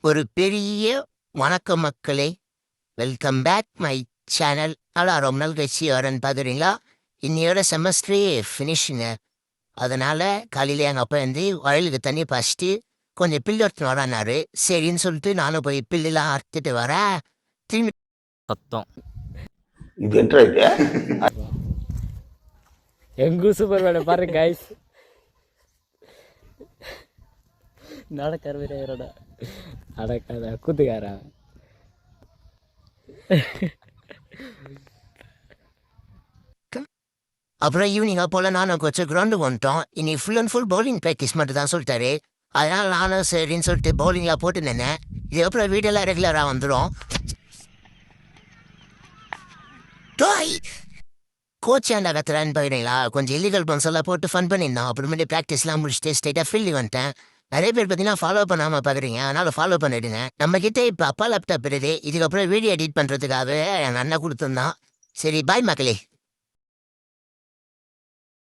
ஒரு பெரிய வணக்கம் மக்களே. Welcome back my channel. நல்லா ரொம்ப நாள் கழிச்சு வரேன்னு பார்க்குறீங்களா? இன்னையோட செமஸ்டரே ஃபினிஷுங்க. அதனால் காலையில் எங்கள் அப்பா வந்து வயலுக்கு தண்ணி பாய்ச்சிட்டு கொஞ்சம் பில்லு எடுத்துன்னு வரானாரு. சரின்னு சொல்லிட்டு நானும் போய் பில்லுலாம் அறுத்துட்டு வரேன். திரும்பி சத்தம் இது என்ன இது? எங்கு சூப்பர் வேலை பாருங்க கைஸ். நடக்கிறவரோட அடக்காத கூத்துக்காரா. அப்புறம் ஈவினிங்காக போல் நானும் கொஞ்சம் கிரவுண்டுக்கு வந்துட்டோம். இன்னைக்கு full and full bowling practice மட்டும் தான் சொல்லிட்டாரு. அதனால் நானும் சரின்னு சொல்லிட்டு பவுலிங்காக போட்டு நின்னேன். இதுக்கப்புறம் வீடியோலாம் ரெகுலராக வந்துடும். கோச் ஏன்டா கத்துறான்னு போயிடுங்களா? கொஞ்சம் இல்லீகல் பம்ஸ் எல்லாம் போட்டு ஃபன் பண்ணியிருந்தோம். அப்புறமேட்டு ப்ராக்டிஸ்லாம் முடிச்சுட்டு ஸ்ட்ரைட்டாக ஃபீல்டு வந்துட்டேன். நிறைய பேர் பார்த்தீங்கன்னா ஃபாலோ பண்ணாமல் பார்க்குறீங்க, அதனால் ஃபாலோ பண்ணிடுங்க. நம்மக்கிட்ட இப்போ அப்பா லேப்டாப் இருக்குது. இதுக்கப்புறம் வீடியோ எடிட் பண்ணுறதுக்காக என் அண்ணன் கொடுத்துருந்தான். சரி, பாய் மக்களே.